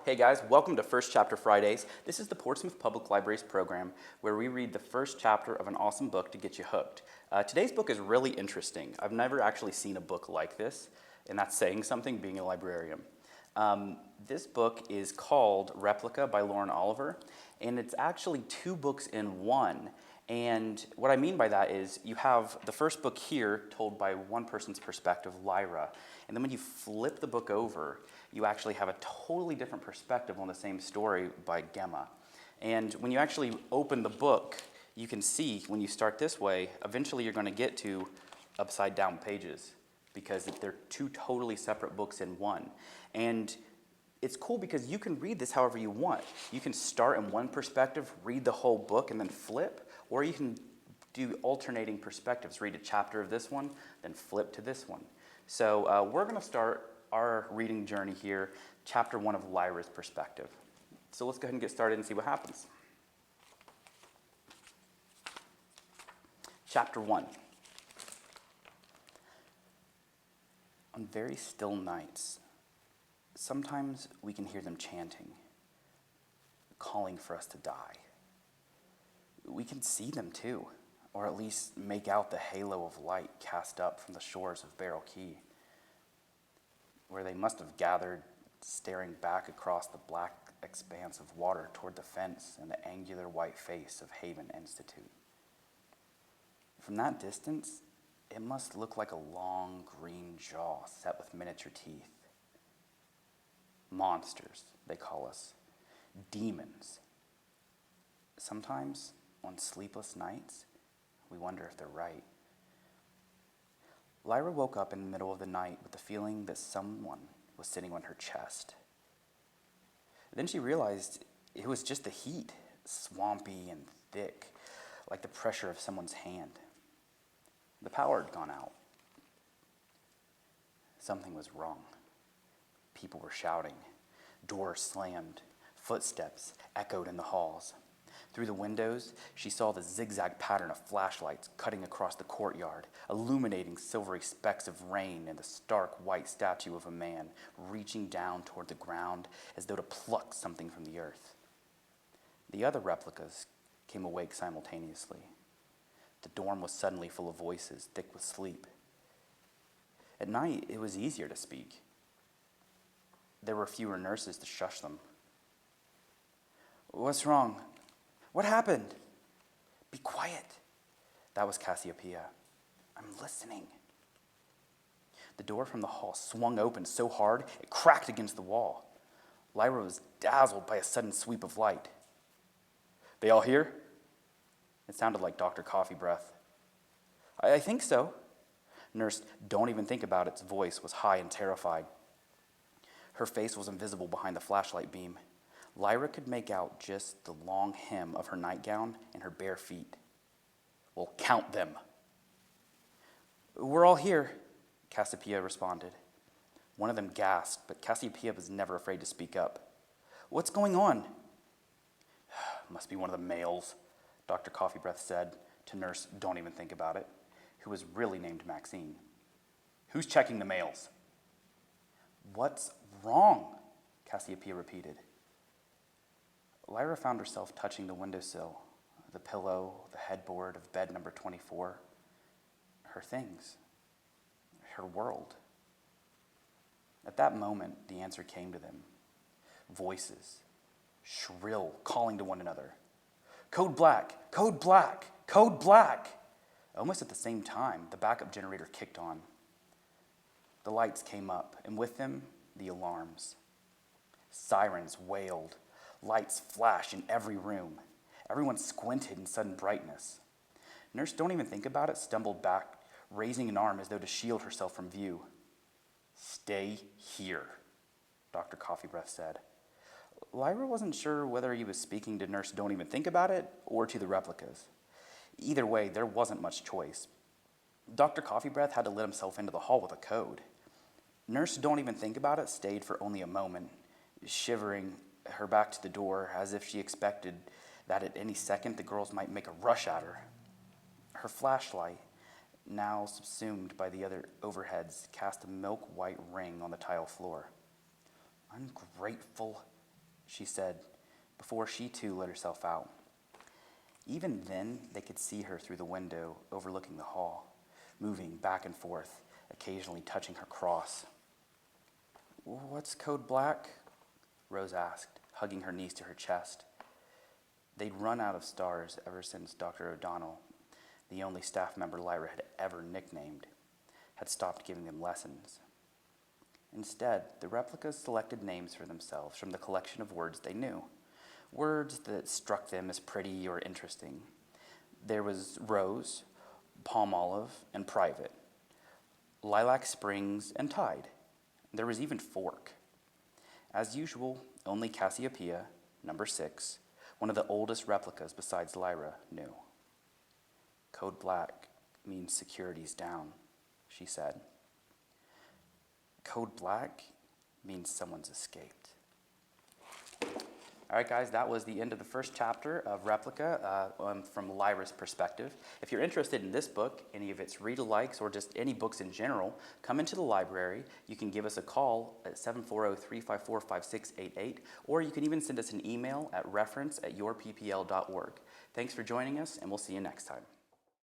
Hey guys, welcome to First Chapter Fridays. This is the Portsmouth Public Library's program where we read the first chapter of an awesome book to get you hooked. Today's book is really interesting. I've never actually seen a book like this, and that's saying something being a librarian. This book is called Replica by Lauren Oliver, and it's actually two books in one. And what I mean by that is you have the first book here told by one person's perspective, Lyra, and then when you flip the book over, you actually have a totally different perspective on the same story by Gemma. And when you actually open the book, you can see when you start this way, eventually you're going to get to upside down pages because they're two totally separate books in one. And it's cool because you can read this however you want. You can start in one perspective, read the whole book, and then flip, or you can do alternating perspectives, read a chapter of this one, then flip to this one. So we're going to start our reading journey here, chapter 1 of Lyra's perspective. So let's go ahead and get started and see what happens. Chapter 1. On very still nights, sometimes we can hear them chanting, calling for us to die. We can see them too, or at least make out the halo of light cast up from the shores of Barrel Key, where they must have gathered, staring back across the black expanse of water toward the fence and the angular white face of Haven Institute. From that distance, it must look like a long green jaw set with miniature teeth. Monsters, they call us. Demons. Sometimes, on sleepless nights, we wonder if they're right. Lyra woke up in the middle of the night with the feeling that someone was sitting on her chest. Then she realized it was just the heat, swampy and thick, like the pressure of someone's hand. The power had gone out. Something was wrong. People were shouting. Doors slammed. Footsteps echoed in the halls. Through the windows, she saw the zigzag pattern of flashlights cutting across the courtyard, illuminating silvery specks of rain and the stark white statue of a man reaching down toward the ground as though to pluck something from the earth. The other replicas came awake simultaneously. The dorm was suddenly full of voices, thick with sleep. At night, it was easier to speak. There were fewer nurses to shush them. "What's wrong? What happened?" "Be quiet." That was Cassiopeia. "I'm listening." The door from the hall swung open so hard it cracked against the wall. Lyra was dazzled by a sudden sweep of light. "They all here?" It sounded like Dr. Coffee Breath. I think so." Nurse Don't Even Think About It's voice was high and terrified. Her face was invisible behind the flashlight beam. Lyra could make out just the long hem of her nightgown and her bare feet. "Well, count them." "We're all here," Cassiopeia responded. One of them gasped, but Cassiopeia was never afraid to speak up. "What's going on?" "Must be one of the males," Dr. Coffee Breath said to Nurse Don't Even Think About It, who was really named Maxine. "Who's checking the mails?" "What's wrong?" Cassiopeia repeated. Lyra found herself touching the windowsill, the pillow, the headboard of bed number 24. Her things. Her world. At that moment, the answer came to them. Voices. Shrill, calling to one another. "Code black! Code black! Code black!" Almost at the same time, the backup generator kicked on. The lights came up, and with them, the alarms. Sirens wailed. Lights flashed in every room. Everyone squinted in sudden brightness. Nurse Don't Even Think About It stumbled back, raising an arm as though to shield herself from view. "Stay here," Dr. Coffee Breath said. Lyra wasn't sure whether he was speaking to Nurse Don't Even Think About It or to the replicas. Either way, there wasn't much choice. Dr. Coffee Breath had to let himself into the hall with a code. Nurse Don't Even Think About It stayed for only a moment, shivering, her back to the door, as if she expected that at any second the girls might make a rush at her. Her flashlight, now subsumed by the other overheads, cast a milk-white ring on the tile floor. "Ungrateful she said, before she too let herself out. Even then, they could see her through the window overlooking the hall, moving back and forth, occasionally touching her cross. "What's code black?" Rose asked, hugging her niece to her chest. They'd run out of stars ever since Dr. O'Donnell, the only staff member Lyra had ever nicknamed, had stopped giving them lessons. Instead, the replicas selected names for themselves from the collection of words they knew, words that struck them as pretty or interesting. There was Rose, Palm Olive, and Private, Lilac Springs, and Tide. There was even Fork. As usual, only Cassiopeia, number 6, one of the oldest replicas besides Lyra, knew. Code black means security's down, she said. Code black means someone's escaped. All right, guys, that was the end of the first chapter of Replica from Lyra's perspective. If you're interested in this book, any of its read-alikes, or just any books in general, come into the library. You can give us a call at 740-354-5688, or you can even send us an email at reference@yourppl.org. Thanks for joining us, and we'll see you next time.